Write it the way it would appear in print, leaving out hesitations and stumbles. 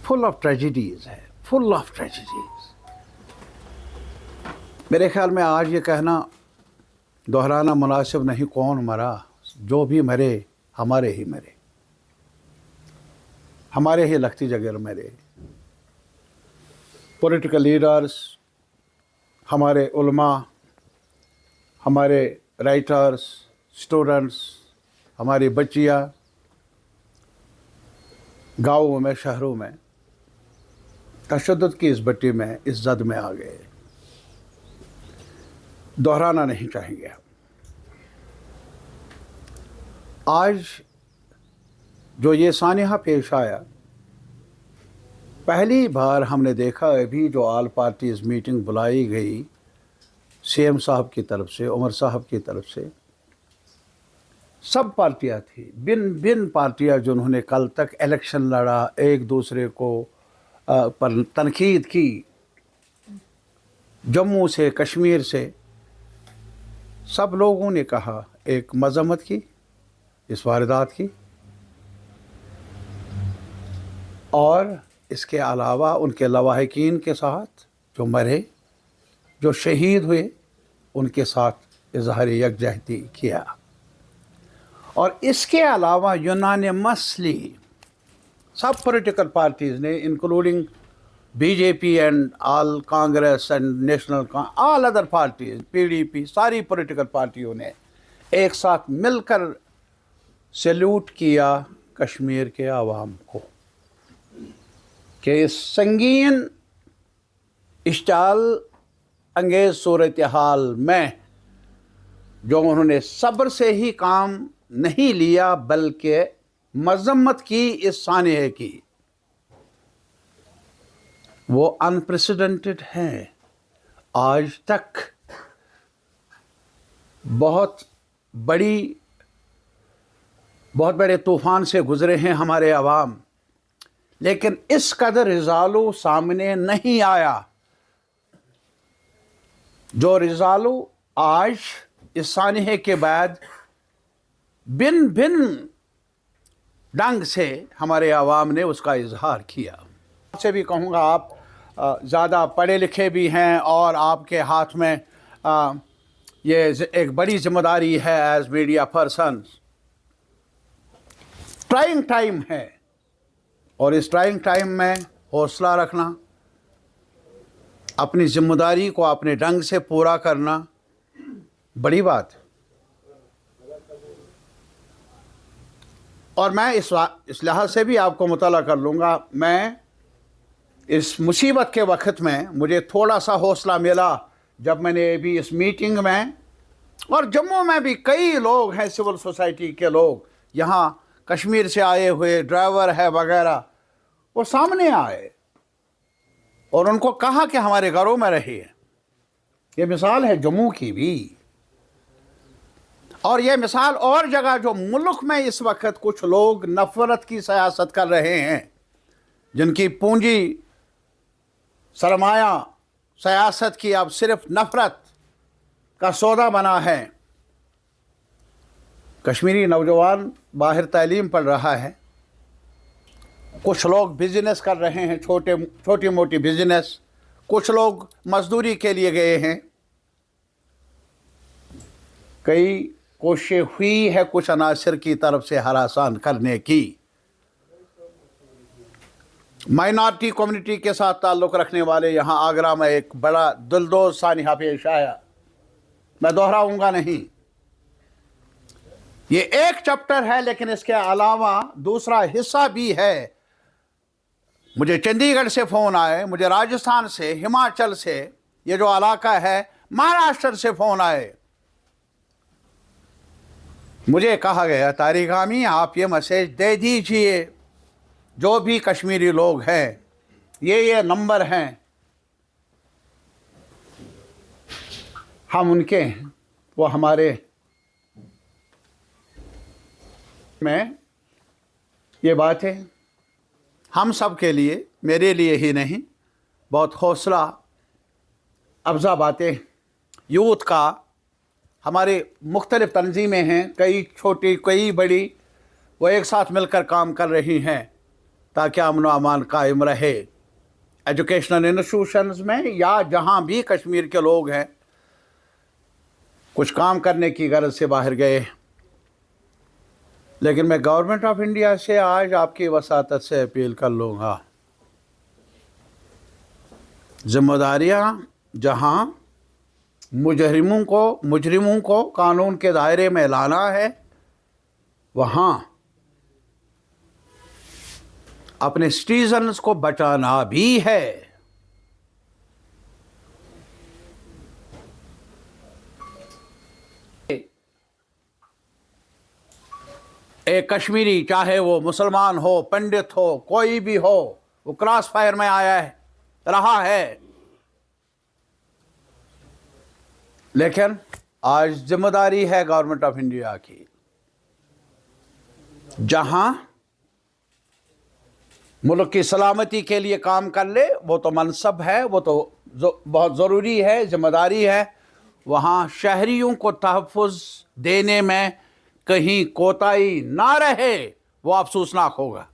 Full of tragedies है, full of tragedies. मेरे ख्याल में आज ये कहना दोहराना मुनासिब नहीं, कौन मरा, जो भी मरे हमारे ही मरे, हमारे ही लखती जगह मरे। पॉलिटिकल लीडर्स, हमारे उलमा, हमारे राइटर्स, स्टूडेंट्स, हमारी बच्चियाँ गाँवों में, शहरों में तशद्दुद की इस भट्टी में, इस जद में आ गए। दोहराना नहीं चाहेंगे हम। आज जो ये सानिया पेश आया, पहली बार हमने देखा अभी जो ऑल पार्टीज़ मीटिंग बुलाई गई सीएम साहब की तरफ से, उमर साहब की तरफ से, सब पार्टियां थी, भिन्न पार्टियां जिन्होंने कल तक इलेक्शन लड़ा, एक दूसरे को पर तनकीद की, जम्मू से कश्मीर से सब लोगों ने कहा, एक मजम्मत की इस वारदात की, और इसके अलावा उनके लवाहिकीन के साथ जो मरे, जो शहीद हुए, उनके साथ इजहार यकजहती किया। और इसके अलावा यूनानिमसली सब पॉलिटिकल पार्टीज़ ने, including BJP and all Congress and national, all other parties, PDP, सारी पॉलिटिकल पार्टियों ने एक साथ मिलकर सैल्यूट किया कश्मीर के आवाम को कि इस संगीन इश्ताल अंगेज़ सूरत हाल में जो उन्होंने सब्र से ही काम नहीं लिया बल्कि मजम्मत की इस सानिया की, वो अनप्रेसिडेंटेड हैं। आज तक बहुत बड़े तूफ़ान से गुज़रे हैं हमारे अवाम, लेकिन इस कदर रिज़ालू सामने नहीं आया जो रिज़ालू आज इस सानिया के बाद भिन्न ढंग से हमारे अवाम ने उसका इजहार किया। आपसे भी कहूँगा, आप ज़्यादा पढ़े लिखे भी हैं और आपके हाथ में ये एक बड़ी जिम्मेदारी है as media person. Trying time है और इस ट्राइंग टाइम में हौसला रखना, अपनी जिम्मेदारी को अपने ढंग से पूरा करना बड़ी बात है। और मैं इस लिहाज से भी आपको मुतला कर लूँगा, मैं इस मुसीबत के वक्त में मुझे थोड़ा सा हौसला मिला जब मैंने भी इस मीटिंग में, और जम्मू में भी कई लोग हैं सिविल सोसाइटी के लोग, यहाँ कश्मीर से आए हुए ड्राइवर है वगैरह, वो सामने आए और उनको कहा कि हमारे घरों में रहिए। ये मिसाल है जम्मू की भी, और ये मिसाल और जगह जो मुल्क में इस वक्त कुछ लोग नफ़रत की सियासत कर रहे हैं, जिनकी पूंजी सरमाया सियासत की अब सिर्फ नफ़रत का सौदा बना है। कश्मीरी नौजवान बाहर तालीम पढ़ रहा है, कुछ लोग बिजनेस कर रहे हैं, छोटी मोटी बिजनेस, कुछ लोग मजदूरी के लिए गए हैं। कई कोशिश हुई है कुछ अनासर की तरफ से हरासान करने की। माइनॉरिटी कम्युनिटी के साथ ताल्लुक़ रखने वाले यहाँ आगरा में एक बड़ा दिलदोज़ सानिया पेश आया, मैं दोहराऊँगा नहीं। ये एक चैप्टर है, लेकिन इसके अलावा दूसरा हिस्सा भी है। मुझे चंडीगढ़ से फ़ोन आए, मुझे राजस्थान से, हिमाचल से, ये जो इलाका है महाराष्ट्र से फ़ोन आए। मुझे कहा गया, तारिक आमी आप ये मैसेज दे दीजिए, जो भी कश्मीरी लोग हैं, ये नंबर हैं, हम उनके हैं, वो हमारे में ये बात है हम सब के लिए, मेरे लिए ही नहीं, बहुत हौसला अफजा बातें। यूथ का हमारे मुख्तलिफ़ तंजीमें हैं, कई छोटी कई बड़ी, वो एक साथ मिलकर काम कर रही हैं ताकि अमन व अमान कायम रहे। एजुकेशनल इंस्टीट्यूशंस में या जहाँ भी कश्मीर के लोग हैं, कुछ काम करने की गरज से बाहर गए, लेकिन मैं गवर्नमेंट ऑफ इंडिया से आज आपकी वसातत से अपील कर लूँगा, जिम्मेदारियाँ जहाँ मुजरिमों को कानून के दायरे में लाना है, वहाँ अपने सिटीजन्स को बचाना भी है। एक कश्मीरी, चाहे वो मुसलमान हो, पंडित हो, कोई भी हो, वो क्रॉस फायर में आया है, रहा है। लेकिन आज जिम्मेदारी है गवर्नमेंट ऑफ इंडिया की, जहां मुल्क की सलामती के लिए काम कर ले, वो तो मनसब है, वो तो बहुत ज़रूरी है, जिम्मेदारी है। वहाँ शहरियों को तहफ़्फ़ुज़ देने में कहीं कोताही ना रहे, वो अफसोसनाक होगा।